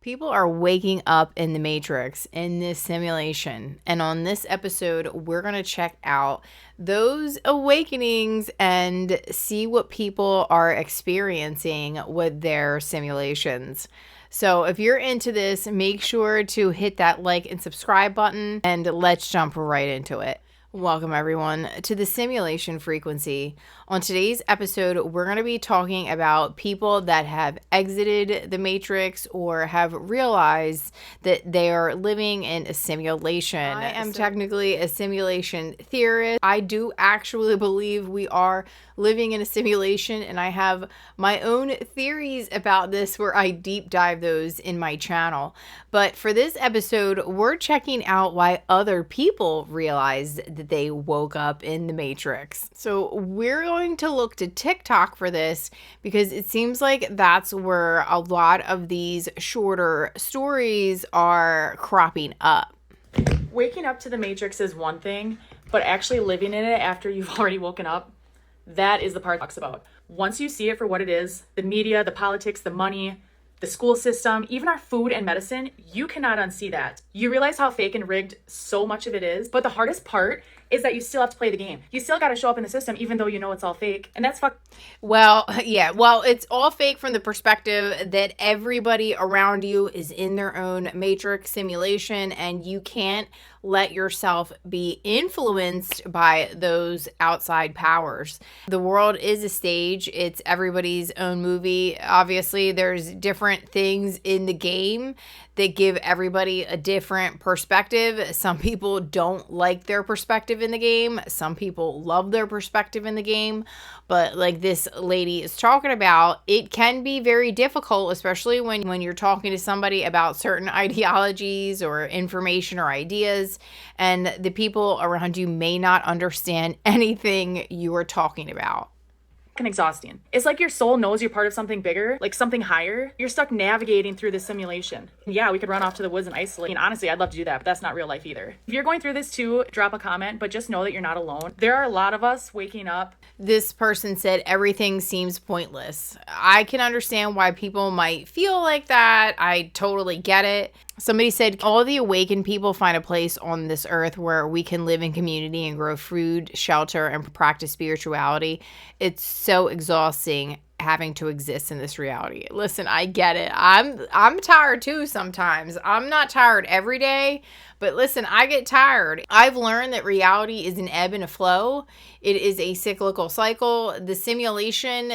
People are waking up in the Matrix in this simulation. And on this episode, we're going to check out those awakenings and see what people are experiencing with their simulations. So if you're into this, make sure to hit that like and subscribe button, and let's jump right into it. Welcome everyone to the Simulation Frequency. On today's episode, we're going to be talking about people that have exited the Matrix or have realized that they are living in a simulation. I am technically a simulation theorist. I do actually believe we are living in a simulation, and I have my own theories about this where I deep dive those in my channel. But for this episode, we're checking out why other people realized that they woke up in the Matrix. So we're going to look to TikTok for this because it seems like that's where a lot of these shorter stories are cropping up. Waking up to the Matrix is one thing, but actually living in it after you've already woken up, that is the part it talks about. Once you see it for what it is, the media, the politics, the money, the school system, even our food and medicine, you cannot unsee that. You realize how fake and rigged so much of it is, but the hardest part is that you still have to play the game. You still got to show up in the system even though you know it's all fake, and that's Well, it's all fake from the perspective that everybody around you is in their own Matrix simulation, and you can't let yourself be influenced by those outside powers. The world is a stage. It's everybody's own movie. Obviously, there's different things in the game that give everybody a different perspective. Some people don't like their perspective in the game. Some people love their perspective in the game. But like this lady is talking about, it can be very difficult, especially when you're talking to somebody about certain ideologies or information or ideas, and the people around you may not understand anything you are talking about. exhausting. It's like your soul knows you're part of something bigger, like something higher. You're stuck navigating through this simulation. Yeah, we could run off to the woods and isolate. I mean, honestly, I'd love to do that, but that's not real life either. If you're going through this too, drop a comment, but just know that you're not alone. There are a lot of us waking up. This person said everything seems pointless. I can understand why people might feel like that. I totally get it. Somebody said all the awakened people find a place on this earth where we can live in community and grow food, shelter, and practice spirituality. It's so exhausting having to exist in this reality. Listen, I get it. I'm tired too sometimes. I'm not tired every day, but listen, I get tired. I've learned that reality is an ebb and a flow. It is a cyclical cycle. The simulation,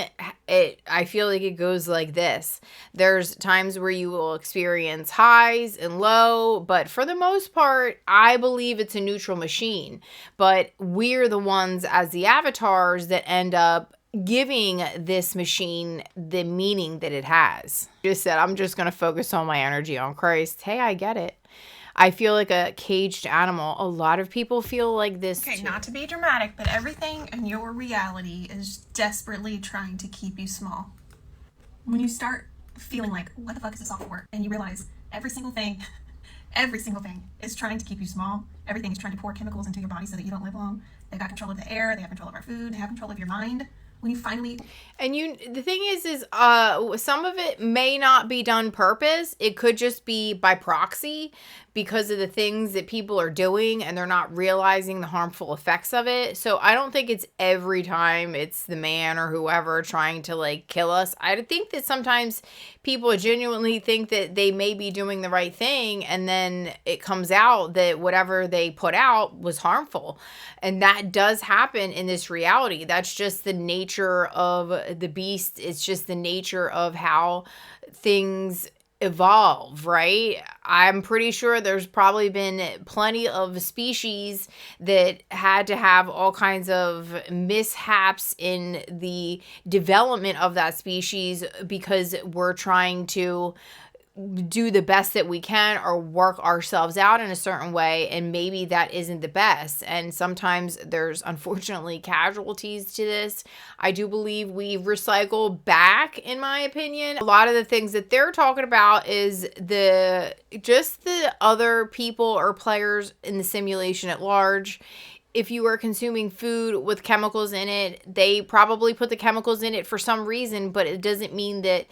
I feel like it goes like this. There's times where you will experience highs and low, but for the most part, I believe it's a neutral machine. But we're the ones as the avatars that end up giving this machine the meaning that it has. Just said, I'm just going to focus all my energy on Christ. Hey, I get it. I feel like a caged animal. A lot of people feel like this too. Not to be dramatic, but everything in your reality is desperately trying to keep you small. When you start feeling like, what the fuck is this all for? And you realize every single thing is trying to keep you small. Everything is trying to pour chemicals into your body so that you don't live long. They got control of the air. They have control of our food. They have control of your mind. When you finally... And the thing is some of it may not be done purpose. It could just be by proxy because of the things that people are doing and they're not realizing the harmful effects of it. So I don't think it's every time it's the man or whoever trying to like kill us. I think that sometimes people genuinely think that they may be doing the right thing, and then it comes out that whatever they put out was harmful. And that does happen in this reality. That's just the nature of the beast. It's just the nature of how things evolve, right? I'm pretty sure there's probably been plenty of species that had to have all kinds of mishaps in the development of that species because we're trying to do the best that we can or work ourselves out in a certain way, and maybe that isn't the best. And sometimes there's unfortunately casualties to this. I do believe we recycle back, in my opinion. A lot of the things that they're talking about is the other people or players in the simulation at large. If you are consuming food with chemicals in it, they probably put the chemicals in it for some reason, but it doesn't mean that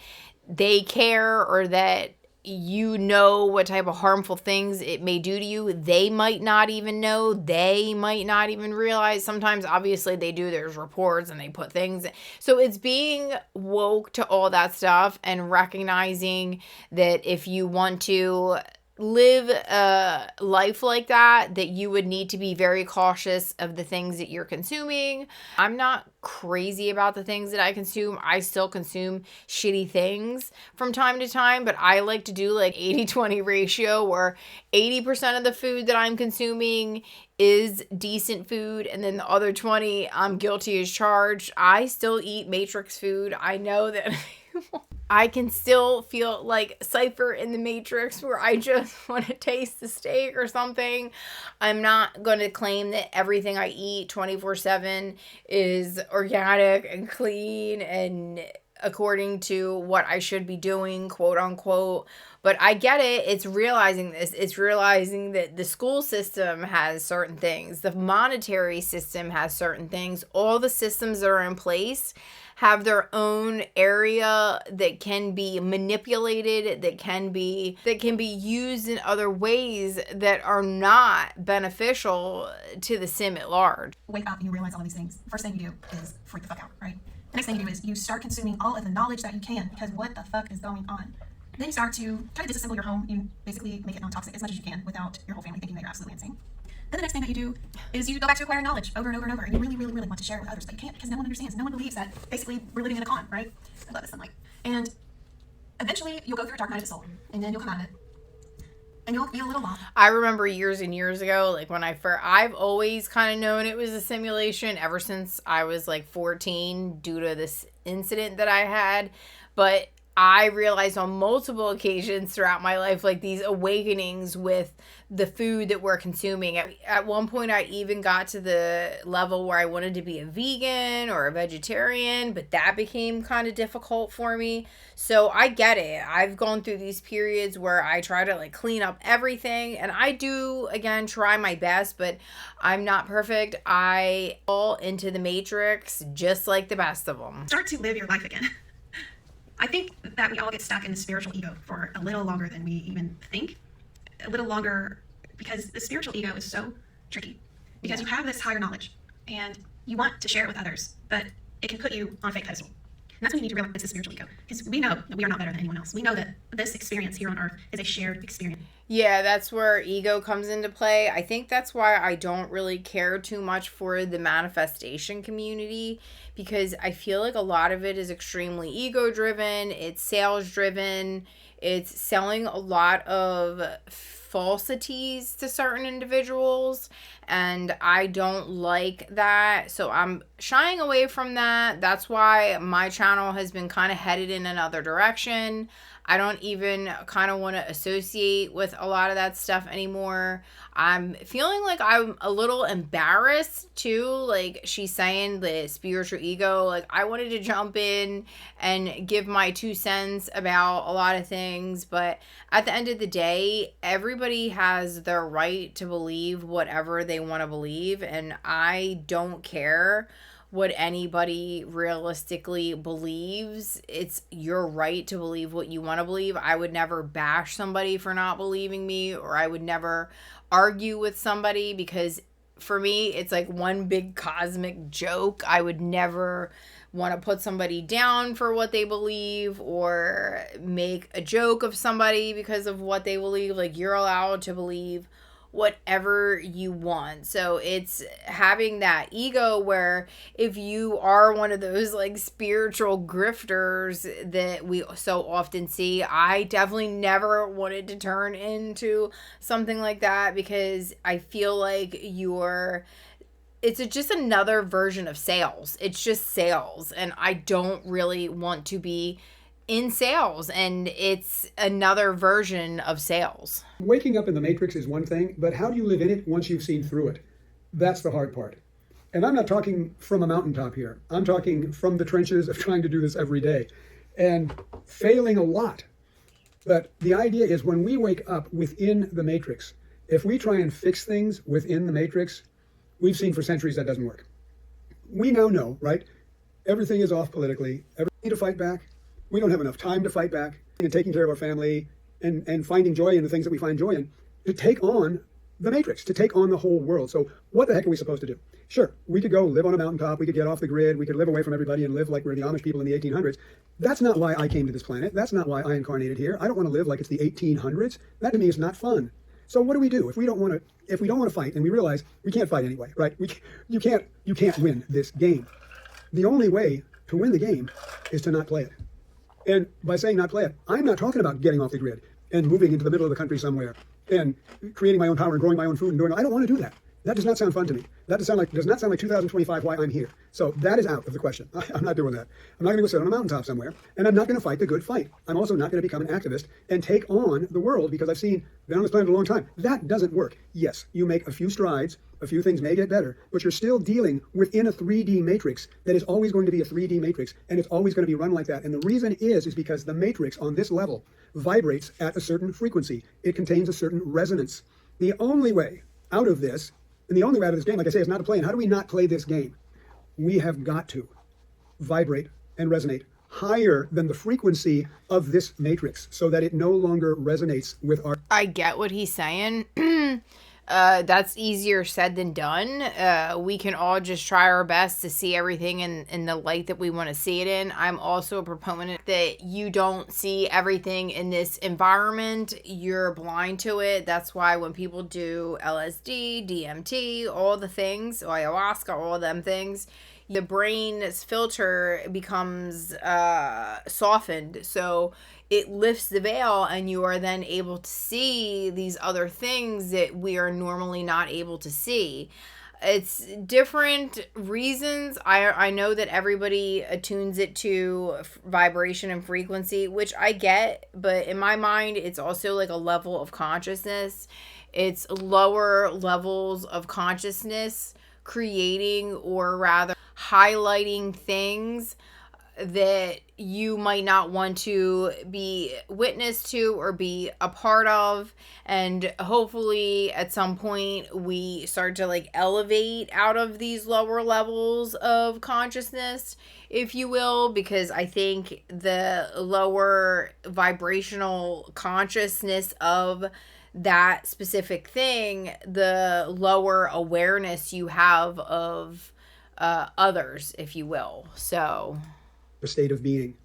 they care or that you know what type of harmful things it may do to you. They might not even know. They might not even realize. Sometimes, obviously, they do. There's reports and they put things. So it's being woke to all that stuff and recognizing that if you want to live a life like that, that you would need to be very cautious of the things that you're consuming. I'm not crazy about the things that I consume. I still consume shitty things from time to time, but I like to do like 80-20 ratio where 80% of the food that I'm consuming is decent food, and then the other 20 I'm guilty as charged. I still eat Matrix food. I know that I can still feel like Cypher in the Matrix where I just want to taste the steak or something. I'm not going to claim that everything I eat 24/7 is organic and clean and according to what I should be doing, quote unquote. But I get it. It's realizing this. It's realizing that the school system has certain things. The monetary system has certain things. All the systems that are in place have their own area that can be manipulated, that can be used in other ways that are not beneficial to the sim at large. Wake up and you realize all these things. First thing you do is freak the fuck out, right? The next thing you do is you start consuming all of the knowledge that you can, because what the fuck is going on? Then you start to kind of disassemble your home. You basically make it non-toxic as much as you can without your whole family thinking that you're absolutely insane. Then the next thing that you do is you go back to acquiring knowledge over and over and over, and you really, really, really want to share it with others, but you can't because no one understands. No one believes that basically we're living in a con, right? I love this sunlight. And eventually you'll go through a dark night of the soul, and then you'll come out of it, and you'll feel a little lost. I remember years and years ago, like when I've always kind of known it was a simulation ever since I was like 14 due to this incident that I had, but I realized on multiple occasions throughout my life, like these awakenings with the food that we're consuming. At one point, I even got to the level where I wanted to be a vegan or a vegetarian, but that became kind of difficult for me. So I get it. I've gone through these periods where I try to like clean up everything, and I do, again, try my best, but I'm not perfect. I fall into the matrix just like the best of them. Start to live your life again. I think that we all get stuck in the spiritual ego for a little longer than we even think. A little longer because the spiritual ego is so tricky. Because you have this higher knowledge and you want to share it with others, but it can put you on a fake pedestal. And that's when you need to realize it's the spiritual ego. Because we know that we are not better than anyone else. We know that this experience here on earth is a shared experience. Yeah, that's where ego comes into play. I think that's why I don't really care too much for the manifestation community, because I feel like a lot of it is extremely ego driven, it's sales driven, it's selling a lot of falsities to certain individuals, and I don't like that. So I'm shying away from that. That's why my channel has been kind of headed in another direction. I don't even kind of want to associate with a lot of that stuff anymore. I'm feeling like I'm a little embarrassed too. Like she's saying, the spiritual ego, like I wanted to jump in and give my 2 cents about a lot of things. But at the end of the day, everybody has their right to believe whatever they want to believe. And I don't care what anybody realistically believes. It's your right to believe what you want to believe. I would never bash somebody for not believing me, or I would never argue with somebody, because for me, it's like one big cosmic joke. I would never want to put somebody down for what they believe or make a joke of somebody because of what they believe. Like, you're allowed to believe whatever you want. So it's having that ego where if you are one of those like spiritual grifters that we so often see, I definitely never wanted to turn into something like that, because I feel like it's just another version of sales. It's just sales, and I don't really want to be in sales, and it's another version of sales. Waking up in the matrix is one thing, but how do you live in it once you've seen through it? That's the hard part. And I'm not talking from a mountaintop here. I'm talking from the trenches of trying to do this every day and failing a lot. But the idea is, when we wake up within the matrix, if we try and fix things within the matrix, we've seen for centuries that doesn't work. We now know, right? Everything is off politically. We need to fight back. We don't have enough time to fight back. And taking care of our family, and finding joy in the things that we find joy in, to take on the matrix, to take on the whole world. So what the heck are we supposed to do? Sure, we could go live on a mountaintop, we could get off the grid, we could live away from everybody and live like we're the Amish people in the 1800s. That's not why I came to this planet. That's not why I incarnated here. I don't want to live like it's the 1800s. That to me is not fun. So what do? If we don't want to fight, and we realize we can't fight anyway, right? You can't win this game. The only way to win the game is to not play it. And by saying not play it, I'm not talking about getting off the grid and moving into the middle of the country somewhere and creating my own power and growing my own food and doing. I don't want to do that. That does not sound fun to me. That does not sound like 2025 why I'm here. So that is out of the question. I'm not doing that. I'm not going to go sit on a mountaintop somewhere, and I'm not going to fight the good fight. I'm also not going to become an activist and take on the world because been on this planet a long time. That doesn't work. Yes, you make a few strides, a few things may get better, but you're still dealing within a 3D matrix that is always going to be a 3D matrix, and it's always going to be run like that. And the reason is because the matrix on this level vibrates at a certain frequency. It contains a certain resonance. The only way out of this, and the only way out of this game, like I say, is not to play. And how do we not play this game? We have got to vibrate and resonate higher than the frequency of this matrix so that it no longer resonates with our... I get what he's saying. That's easier said than done. We can all just try our best to see everything in the light that we want to see it in. I'm also a proponent that you don't see everything in this environment. You're blind to it. That's why when people do LSD, DMT, all the things, ayahuasca, all them things, the brain's filter becomes softened. So it lifts the veil and you are then able to see these other things that we are normally not able to see. It's different reasons. I know that everybody attunes it to vibration and frequency, which I get, but in my mind, it's also like a level of consciousness. It's lower levels of consciousness creating, or rather highlighting, things that you might not want to be witness to or be a part of. And hopefully at some point we start to like elevate out of these lower levels of consciousness, if you will, because I think the lower vibrational consciousness of that specific thing, the lower awareness you have of others, if you will. So the state of being.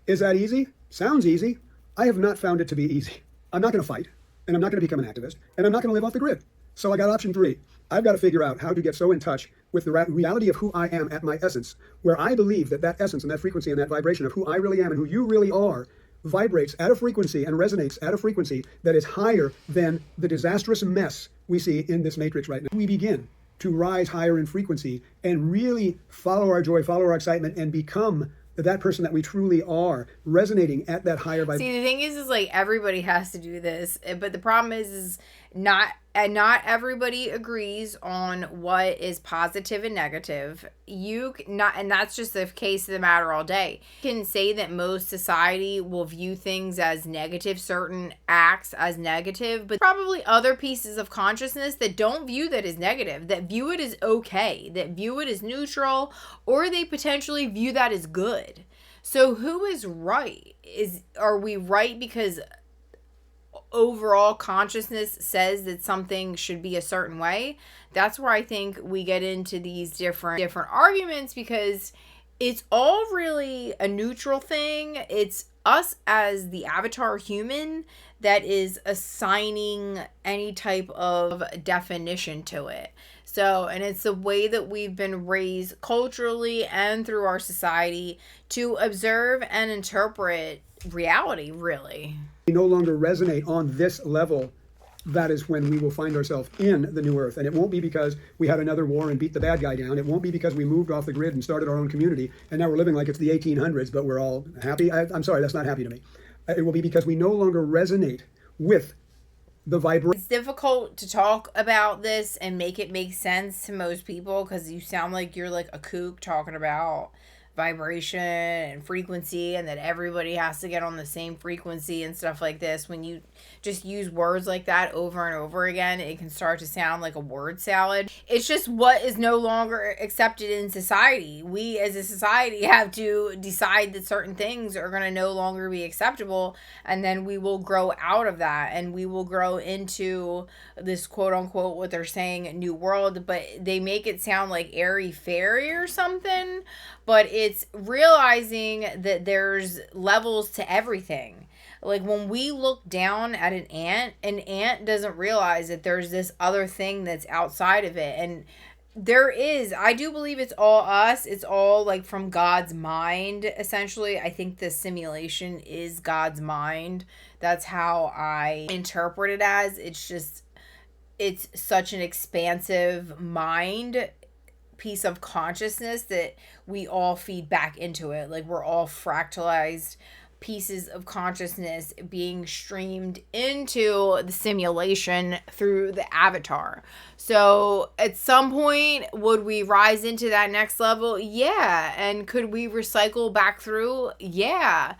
Is that easy? Sounds easy. I have not found it to be easy. I'm not going to fight, and I'm not going to become an activist, and I'm not going to live off the grid. So I got option 3. I've got to figure out how to get so in touch with the reality of who I am at my essence, where I believe that essence and that frequency and that vibration of who I really am and who you really are vibrates at a frequency and resonates at a frequency that is higher than the disastrous mess we see in this matrix right now. We begin to rise higher in frequency and really follow our joy, follow our excitement, and become that person that we truly are, resonating at that higher vibration. See, the thing is like everybody has to do this, but the problem is not everybody agrees on what is positive and negative. And that's just the case of the matter all day. You can say that most society will view things as negative, certain acts as negative, but probably other pieces of consciousness that don't view that as negative, that view it as okay, that view it as neutral, or they potentially view that as good. So who is right? Are we right because overall consciousness says that something should be a certain way? That's where I think we get into these different arguments, because it's all really a neutral thing. It's us as the avatar human that is assigning any type of definition to it. So, and it's the way that we've been raised culturally and through our society to observe and interpret reality, really. We no longer resonate on this level. That is when we will find ourselves in the new earth. And it won't be because we had another war and beat the bad guy down. It won't be because we moved off the grid and started our own community and now we're living like it's the 1800s, but we're all happy. I'm sorry, that's not happy to me. It will be because we no longer resonate with the vibration. It's difficult to talk about this and make it make sense to most people because you sound like you're like a kook talking about vibration and frequency, and that everybody has to get on the same frequency and stuff like this. When you just use words like that over and over again, it can start to sound like a word salad. It's just what is no longer accepted in society. We as a society have to decide that certain things are going to no longer be acceptable, and then we will grow out of that, and we will grow into this quote unquote, what they're saying, new world, but they make it sound like airy fairy or something. But it's realizing that there's levels to everything. Like when we look down at an ant doesn't realize that there's this other thing that's outside of it. And there is, I do believe it's all us. It's all like from God's mind, essentially. I think the simulation is God's mind. That's how I interpret it as. It's such an expansive mind piece of consciousness that we all feed back into it. Like we're all fractalized pieces of consciousness being streamed into the simulation through the avatar. So at some point, would we rise into that next level? Yeah. And could we recycle back through? Yeah.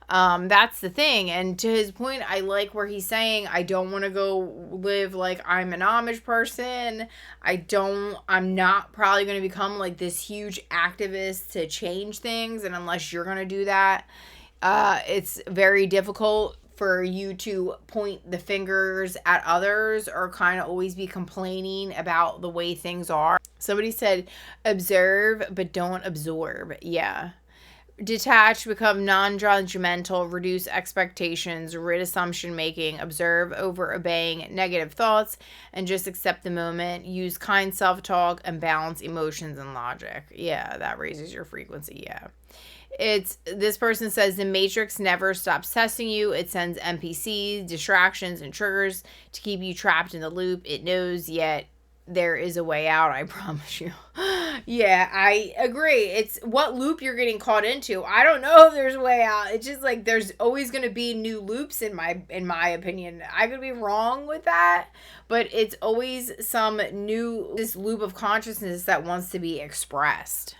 That's the thing. And to his point, I like where he's saying, I don't want to go live like I'm an Amish person. I'm not probably going to become like this huge activist to change things. And unless you're going to do that, it's very difficult for you to point the fingers at others or kind of always be complaining about the way things are. Somebody said, observe, but don't absorb. Yeah. Detach, become non-judgmental, reduce expectations, rid assumption making, observe over obeying negative thoughts, and just accept the moment. Use kind self-talk and balance emotions and logic. Yeah, that raises your frequency. Yeah. This person says the Matrix never stops testing you. It sends NPCs, distractions, and triggers to keep you trapped in the loop. It knows, yet there is a way out, I promise you. Yeah, I agree. It's what loop you're getting caught into. I don't know if there's a way out. It's just like there's always going to be new loops in my opinion. I could be wrong with that, but it's always this loop of consciousness that wants to be expressed.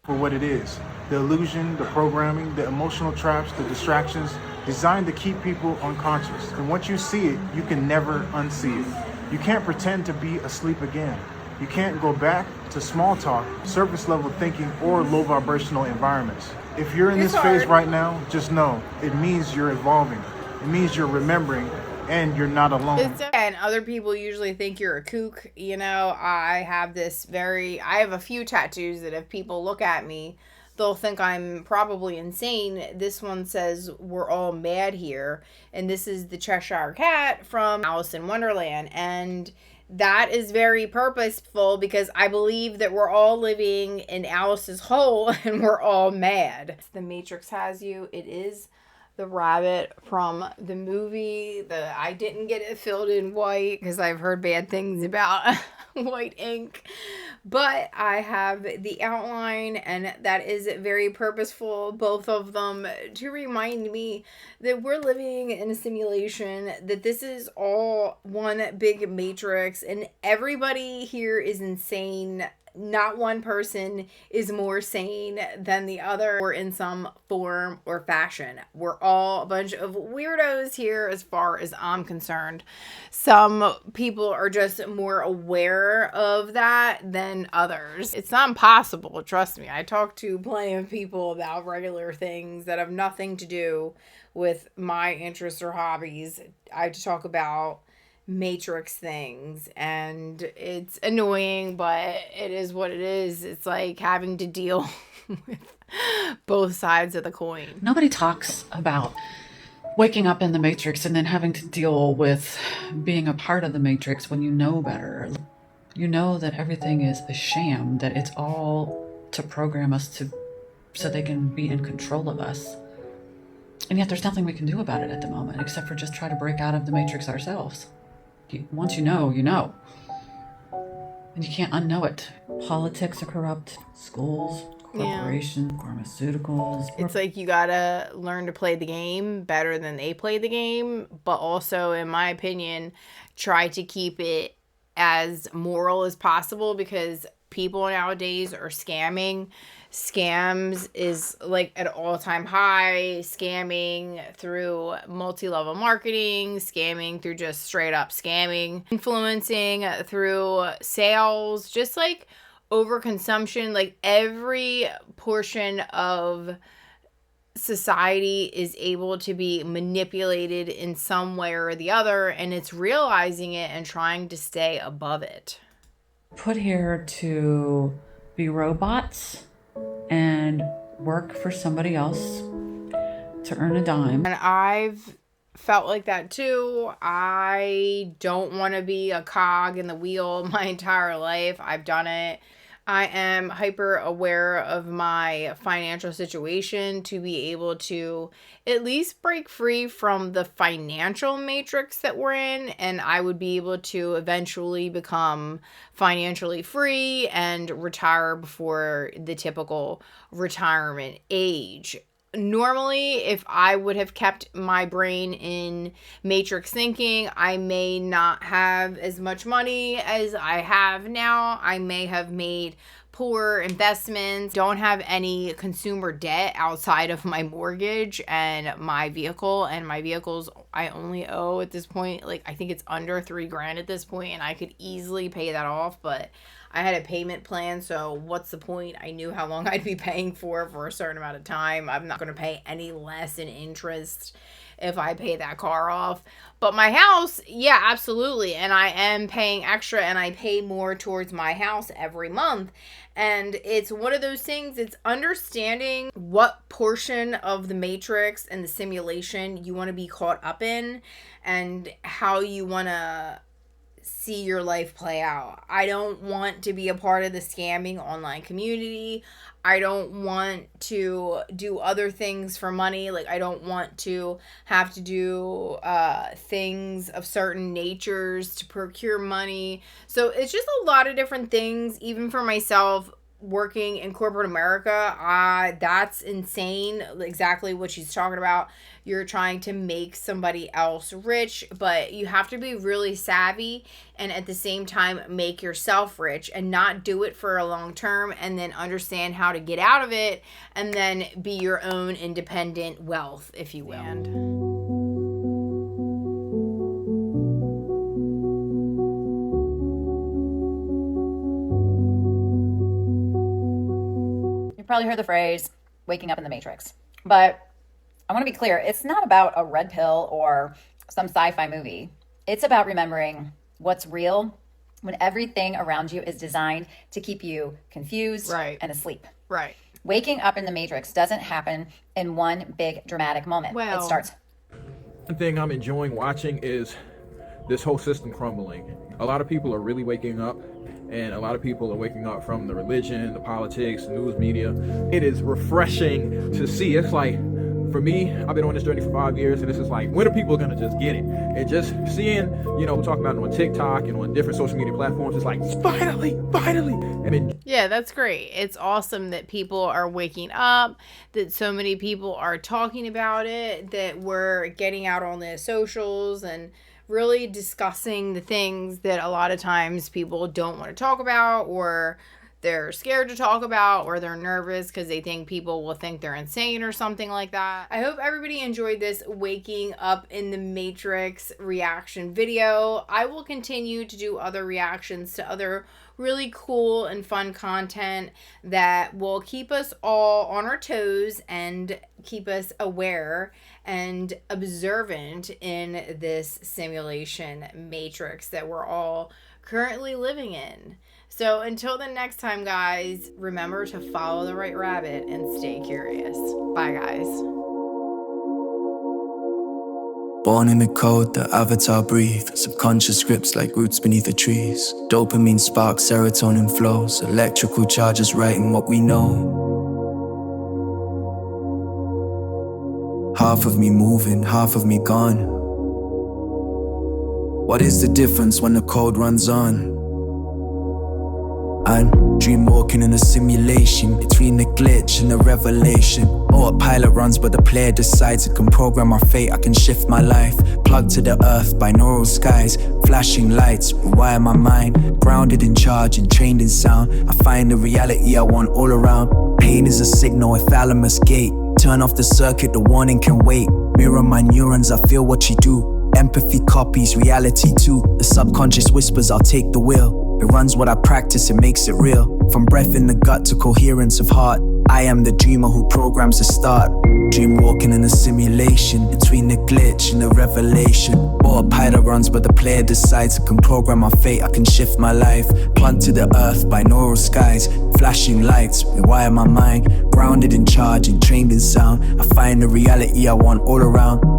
For what it is. The illusion, the programming, the emotional traps, the distractions designed to keep people unconscious. And once you see it, you can never unsee it. You can't pretend to be asleep again. You can't go back to small talk, surface level thinking, or low vibrational environments. If you're in this phase right now, just know it means you're evolving. It means you're remembering, and you're not alone. And other people usually think you're a kook. You know, I have a few tattoos that if people look at me, they'll think I'm probably insane. This one says, we're all mad here. And this is the Cheshire Cat from Alice in Wonderland. And that is very purposeful because I believe that we're all living in Alice's hole and we're all mad. The Matrix has you. It is the rabbit from the movie. I didn't get it filled in white because I've heard bad things about white ink, but I have the outline, and that is very purposeful, both of them, to remind me that we're living in a simulation, that this is all one big matrix, and everybody here is insane. Not one person is more sane than the other, or in some form or fashion. We're all a bunch of weirdos here as far as I'm concerned. Some people are just more aware of that than others. It's not impossible, trust me. I talk to plenty of people about regular things that have nothing to do with my interests or hobbies. I talk about matrix things, and it's annoying, but it is what it is. It's like having to deal with both sides of the coin. Nobody talks about waking up in the matrix and then having to deal with being a part of the matrix when you know better. You know that everything is a sham, that it's all to program us so they can be in control of us. And yet there's nothing we can do about it at the moment except for just try to break out of the matrix ourselves. Once you know, you know. And you can't unknow it. Politics are corrupt. Schools, corporations, pharmaceuticals. It's like you gotta learn to play the game better than they play the game, but also, in my opinion, try to keep it as moral as possible, because people nowadays are scamming scams is like at all-time high, scamming through multi-level marketing, scamming through just straight up scamming, influencing through sales, just like overconsumption. Like every portion of society is able to be manipulated in some way or the other, and it's realizing it and trying to stay above it. Put here to be robots and work for somebody else to earn a dime. And I've felt like that too. I don't want to be a cog in the wheel my entire life. I've done it. I am hyper aware of my financial situation to be able to at least break free from the financial matrix that we're in, and I would be able to eventually become financially free and retire before the typical retirement age. Normally, if I would have kept my brain in matrix thinking, I may not have as much money as I have now. I may have made poor investments, don't have any consumer debt outside of my mortgage and my vehicle. And my vehicles, I only owe at this point, like I think it's under $3,000 at this point, and I could easily pay that off, but I had a payment plan, so what's the point? I knew how long I'd be paying for a certain amount of time. I'm not going to pay any less in interest if I pay that car off. But my house, yeah, absolutely. And I am paying extra, and I pay more towards my house every month. And it's one of those things, it's understanding what portion of the matrix and the simulation you want to be caught up in and how you want to see your life play out. I don't want to be a part of the scamming online community. I don't want to do other things for money. Like I don't want to have to do things of certain natures to procure money. So it's just a lot of different things, even for myself. Working in corporate America, that's insane. Exactly what she's talking about. You're trying to make somebody else rich, but you have to be really savvy and at the same time make yourself rich and not do it for a long term, and then understand how to get out of it and then be your own independent wealth, if you will. Probably heard the phrase waking up in the matrix, but I want to be clear, it's not about a red pill or some sci-fi movie. It's about remembering what's real when everything around you is designed to keep you confused and asleep. Right. Waking up in the matrix doesn't happen in one big dramatic moment. It starts. One thing I'm enjoying watching is this whole system crumbling. A lot of people are really waking up, and a lot of people are waking up from the religion, the politics, the news media. It is refreshing to see. It's like, for me, I've been on this journey for 5 years, and this is like, when are people gonna just get it? And just seeing, we're talking about it on TikTok and on different social media platforms, it's like, finally. Yeah, that's great. It's awesome that people are waking up, that so many people are talking about it, that we're getting out on the socials and really discussing the things that a lot of times people don't want to talk about, or they're scared to talk about, or they're nervous because they think people will think they're insane or something like that. I hope everybody enjoyed this waking up in the matrix reaction video. I will continue to do other reactions to other really cool and fun content that will keep us all on our toes and keep us aware and observant in this simulation matrix that we're all currently living in. So until the next time, guys, remember to follow the right rabbit and stay curious. Bye, guys. Born in the code, the avatar breathe. Subconscious scripts like roots beneath the trees. Dopamine sparks, serotonin flows. Electrical charges writing what we know. Half of me moving, half of me gone. What is the difference when the code runs on? I'm dream walking in a simulation, between the glitch and the revelation. Autopilot runs but the player decides. I can program our fate, I can shift my life. Plugged to the earth, binaural skies, flashing lights, rewire my mind. Grounded in charge and trained in sound, I find the reality I want all around. Pain is a signal, a thalamus gate. Turn off the circuit, the warning can wait. Mirror my neurons, I feel what you do. Empathy copies reality too. The subconscious whispers, I'll take the wheel. It runs what I practice, it makes it real. From breath in the gut to coherence of heart, I am the dreamer who programs the start. Dream walking in a simulation, between the glitch and the revelation. Autopilot runs but the player decides. I can program my fate, I can shift my life. Plugged to the earth, binaural skies, flashing lights, rewire my mind. Grounded in charge and trained in sound, I find the reality I want all around.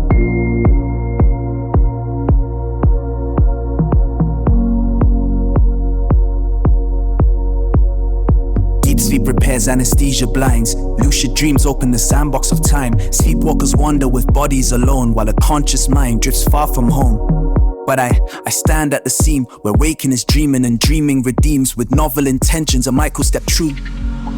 Sleep repairs anesthesia blinds. Lucid dreams open the sandbox of time. Sleepwalkers wander with bodies alone, while a conscious mind drifts far from home. But I stand at the seam where waking is dreaming and dreaming redeems. With novel intentions, a micro step true.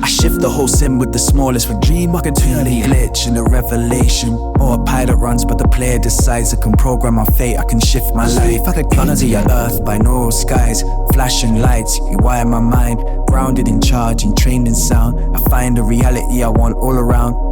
I shift the whole sim with the smallest. With dream I can turn the glitch and the revelation. Autopilot runs but the player decides. I can program my fate, I can shift my life. I can climb to your earth, binaural skies, flashing lights, rewire my mind. Grounded in charge and trained in sound, I find the reality I want all around.